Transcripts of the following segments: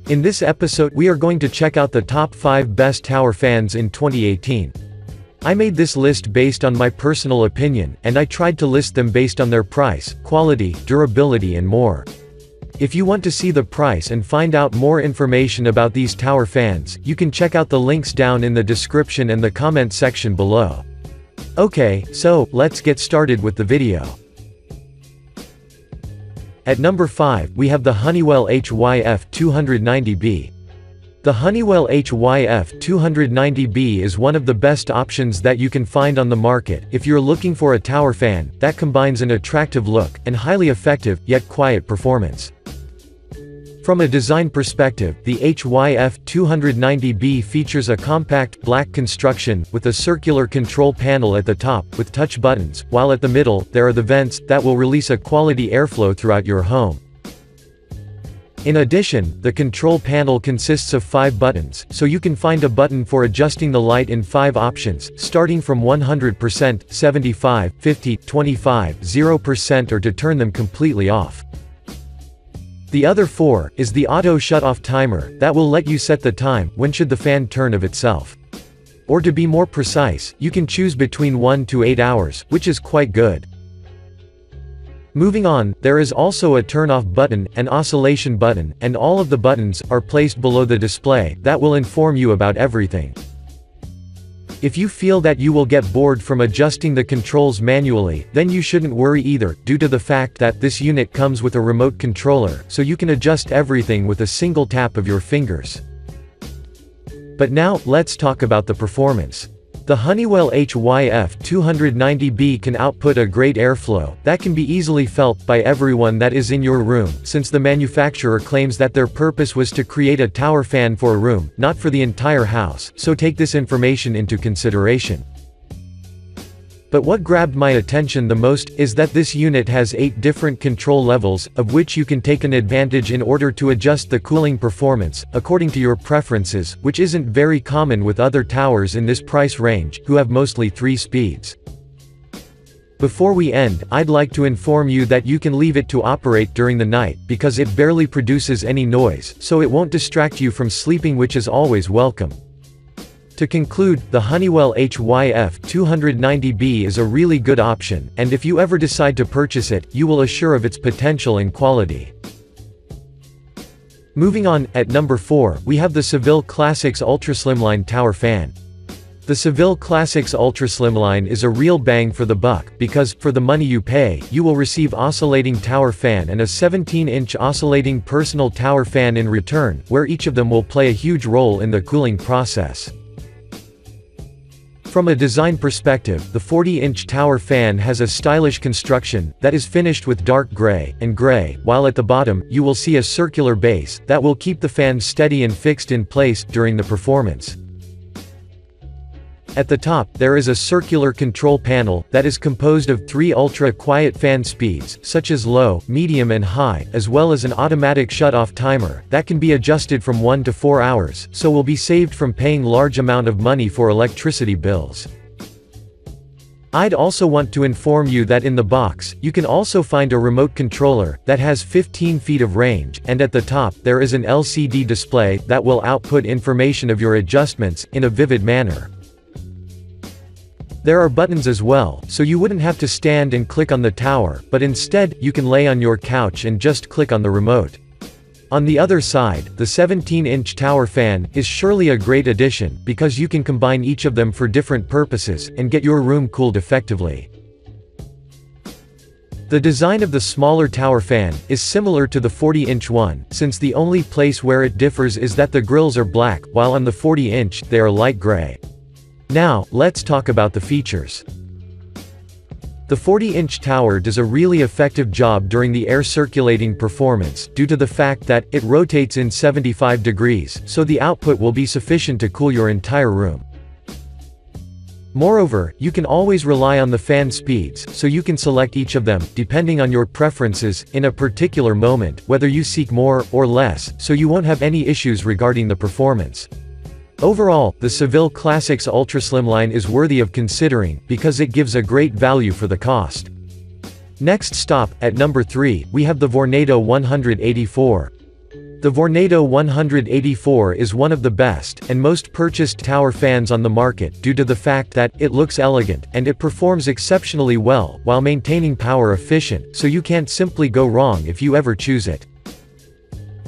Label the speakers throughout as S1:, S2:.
S1: In this episode we are going to check out the top 5 best tower fans in 2018. I made this list based on my personal opinion, and I tried to list them based on their price, quality, durability and more. If you want to see the price and find out more information about these tower fans, you can check out the links down in the description and the comment section below. Okay, so, let's get started with the video. At number 5, we have the Honeywell HYF290B. The Honeywell HYF290B is one of the best options that you can find on the market if you're looking for a tower fan that combines an attractive look and highly effective, yet quiet performance. From a design perspective, the HYF290B features a compact, black construction, with a circular control panel at the top, with touch buttons, while at the middle, there are the vents, that will release a quality airflow throughout your home. In addition, the control panel consists of 5 buttons, so you can find a button for adjusting the light in 5 options, starting from 100%, 75, 50, 25, 0% or to turn them completely off. The other 4 is the auto shut-off timer, that will let you set the time when should the fan turn of itself. Or to be more precise, you can choose between 1 to 8 hours, which is quite good. Moving on, there is also a turn-off button, an oscillation button, and all of the buttons are placed below the display, that will inform you about everything. If you feel that you will get bored from adjusting the controls manually, then you shouldn't worry either, due to the fact that this unit comes with a remote controller, so you can adjust everything with a single tap of your fingers. But now, let's talk about the performance. The Honeywell HYF290B can output a great airflow that can be easily felt by everyone that is in your room, since the manufacturer claims that their purpose was to create a tower fan for a room, not for the entire house, so take this information into consideration. But what grabbed my attention the most is that this unit has 8 different control levels, of which you can take an advantage in order to adjust the cooling performance, according to your preferences, which isn't very common with other towers in this price range, who have mostly 3 speeds. Before we end, I'd like to inform you that you can leave it to operate during the night, because it barely produces any noise, so it won't distract you from sleeping, which is always welcome. To conclude, the Honeywell HYF290B is a really good option, and if you ever decide to purchase it, you will assure of its potential and quality. Moving on, at number 4, we have the Seville Classics Ultra Slimline Tower Fan. The Seville Classics Ultra Slimline is a real bang for the buck, because, for the money you pay, you will receive oscillating tower fan and a 17-inch oscillating personal tower fan in return, where each of them will play a huge role in the cooling process. From a design perspective, the 40-inch tower fan has a stylish construction that is finished with dark gray and gray, while at the bottom, you will see a circular base that will keep the fan steady and fixed in place during the performance. At the top, there is a circular control panel that is composed of 3 ultra-quiet fan speeds, such as low, medium and high, as well as an automatic shut-off timer that can be adjusted from 1 to 4 hours, so will be saved from paying large amount of money for electricity bills. I'd also want to inform you that in the box, you can also find a remote controller that has 15 feet of range, and at the top, there is an LCD display that will output information of your adjustments in a vivid manner. There are buttons as well, so you wouldn't have to stand and click on the tower, but instead, you can lay on your couch and just click on the remote. On the other side, the 17-inch tower fan is surely a great addition, because you can combine each of them for different purposes, and get your room cooled effectively. The design of the smaller tower fan is similar to the 40-inch one, since the only place where it differs is that the grills are black, while on the 40-inch, they are light gray. Now, let's talk about the features. The 40-inch tower does a really effective job during the air circulating performance, due to the fact that it rotates in 75 degrees, so the output will be sufficient to cool your entire room. Moreover, you can always rely on the fan speeds, so you can select each of them, depending on your preferences, in a particular moment, whether you seek more or less, so you won't have any issues regarding the performance. Overall, the Seville Classics Ultra Slimline is worthy of considering, because it gives a great value for the cost. Next stop, at number 3, we have the Vornado 184. The Vornado 184 is one of the best and most purchased tower fans on the market due to the fact that it looks elegant and it performs exceptionally well while maintaining power efficient, so you can't simply go wrong if you ever choose it.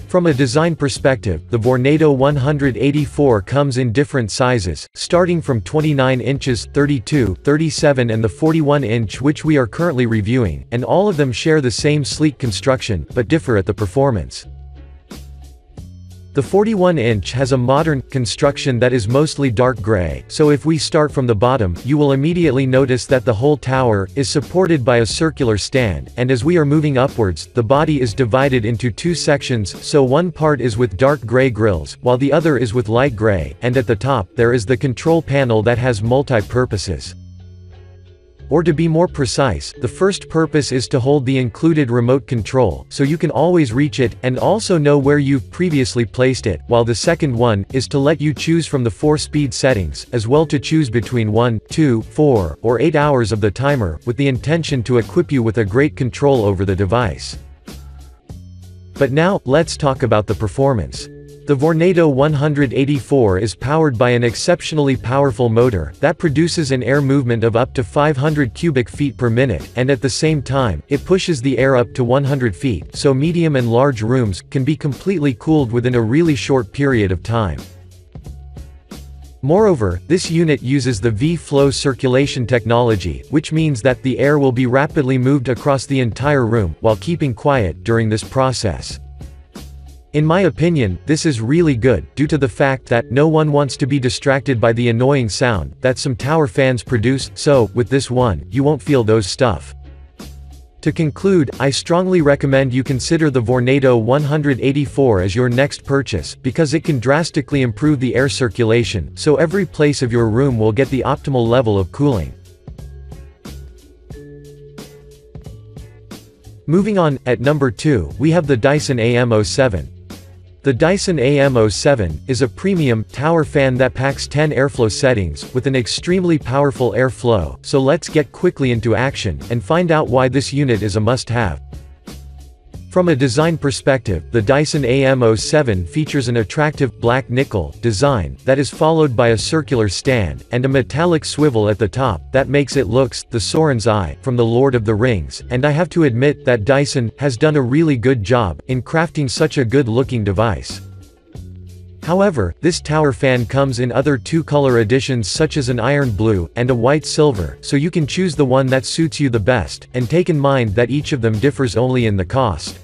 S1: From a design perspective, the Vornado 184 comes in different sizes, starting from 29 inches, 32, 37 and the 41-inch which we are currently reviewing, and all of them share the same sleek construction, but differ at the performance. The 41-inch has a modern construction that is mostly dark gray, so if we start from the bottom, you will immediately notice that the whole tower is supported by a circular stand, and as we are moving upwards, the body is divided into two sections, so one part is with dark gray grills, while the other is with light gray, and at the top, there is the control panel that has multi-purposes. Or to be more precise, the first purpose is to hold the included remote control, so you can always reach it, and also know where you've previously placed it, while the second one is to let you choose from the 4-speed settings, as well to choose between 1, 2, 4, or 8 hours of the timer, with the intention to equip you with a great control over the device. But now, let's talk about the performance. The Vornado 184 is powered by an exceptionally powerful motor that produces an air movement of up to 500 cubic feet per minute, and at the same time, it pushes the air up to 100 feet, so medium and large rooms can be completely cooled within a really short period of time. Moreover, this unit uses the V-flow circulation technology, which means that the air will be rapidly moved across the entire room, while keeping quiet during this process. In my opinion, this is really good, due to the fact that no one wants to be distracted by the annoying sound that some tower fans produce, so, with this one, you won't feel those stuff. To conclude, I strongly recommend you consider the Vornado 184 as your next purchase, because it can drastically improve the air circulation, so every place of your room will get the optimal level of cooling. Moving on, at number 2, we have the Dyson AM07. The Dyson AM07 is a premium tower fan that packs 10 airflow settings with an extremely powerful airflow, so let's get quickly into action and find out why this unit is a must-have. From a design perspective, the Dyson AM07 features an attractive black nickel design that is followed by a circular stand and a metallic swivel at the top that makes it looks the Sauron's Eye from The Lord of the Rings, and I have to admit that Dyson has done a really good job in crafting such a good-looking device. However, this tower fan comes in other two-color editions such as an iron blue and a white silver, so you can choose the one that suits you the best, and take in mind that each of them differs only in the cost.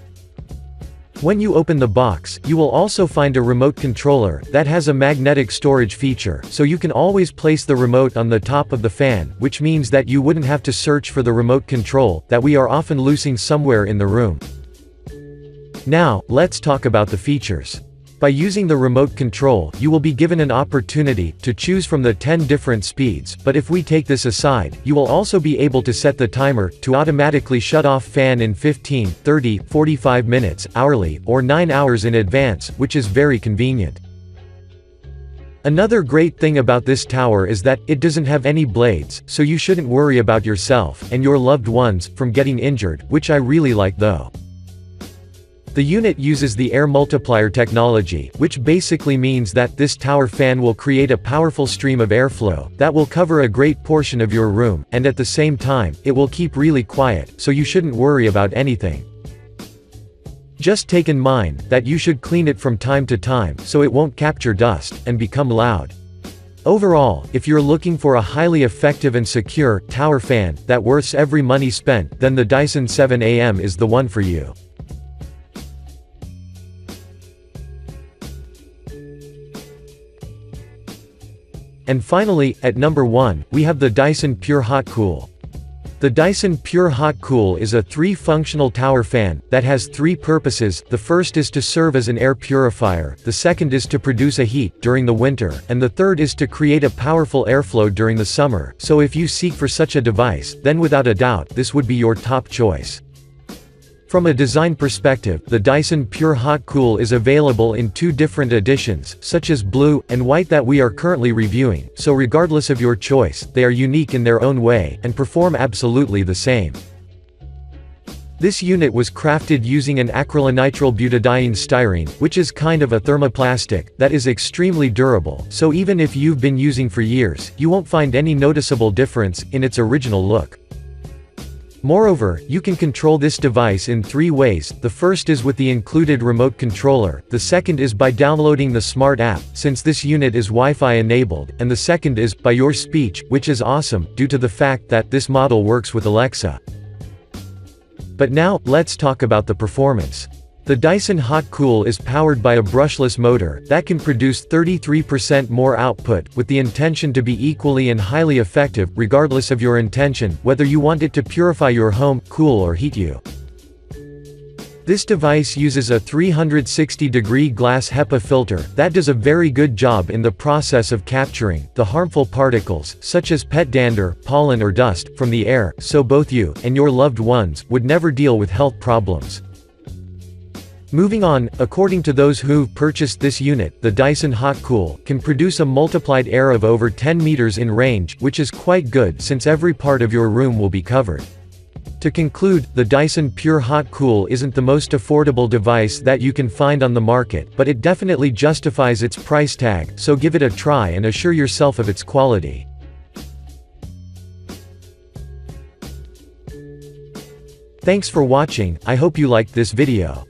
S1: When you open the box, you will also find a remote controller that has a magnetic storage feature, so you can always place the remote on the top of the fan, which means that you wouldn't have to search for the remote control that we are often losing somewhere in the room. Now, let's talk about the features. By using the remote control, you will be given an opportunity to choose from the 10 different speeds, but if we take this aside, you will also be able to set the timer to automatically shut off fan in 15, 30, 45 minutes, hourly, or 9 hours in advance, which is very convenient. Another great thing about this tower is that it doesn't have any blades, so you shouldn't worry about yourself and your loved ones from getting injured, which I really like though. The unit uses the air multiplier technology, which basically means that this tower fan will create a powerful stream of airflow that will cover a great portion of your room, and at the same time, it will keep really quiet, so you shouldn't worry about anything. Just take in mind that you should clean it from time to time so it won't capture dust and become loud. Overall, if you're looking for a highly effective and secure tower fan that worths every money spent, then the Dyson 7AM is the one for you. And finally, at number 1, we have the Dyson Pure Hot Cool. The Dyson Pure Hot Cool is a 3-functional tower fan that has 3 purposes. The first is to serve as an air purifier, the second is to produce a heat during the winter, and the third is to create a powerful airflow during the summer. So if you seek for such a device, then without a doubt, this would be your top choice. From a design perspective, the Dyson Pure Hot Cool is available in 2 different editions, such as blue and white that we are currently reviewing, so regardless of your choice, they are unique in their own way, and perform absolutely the same. This unit was crafted using an acrylonitrile butadiene styrene, which is kind of a thermoplastic, that is extremely durable, so even if you've been using for years, you won't find any noticeable difference in its original look. Moreover, you can control this device in 3 ways. The first is with the included remote controller, the second is by downloading the smart app, since this unit is Wi-Fi enabled, and the second is by your speech, which is awesome, due to the fact that this model works with Alexa. But now, let's talk about the performance. The Dyson Hot Cool is powered by a brushless motor that can produce 33% more output, with the intention to be equally and highly effective, regardless of your intention, whether you want it to purify your home, cool or heat you. This device uses a 360-degree glass HEPA filter that does a very good job in the process of capturing the harmful particles, such as pet dander, pollen or dust, from the air, so both you and your loved ones would never deal with health problems. Moving on, according to those who've purchased this unit, the Dyson Hot Cool can produce a multiplied air of over 10 meters in range, which is quite good since every part of your room will be covered. To conclude, the Dyson Pure Hot Cool isn't the most affordable device that you can find on the market, but it definitely justifies its price tag, so give it a try and assure yourself of its quality. Thanks for watching, I hope you liked this video.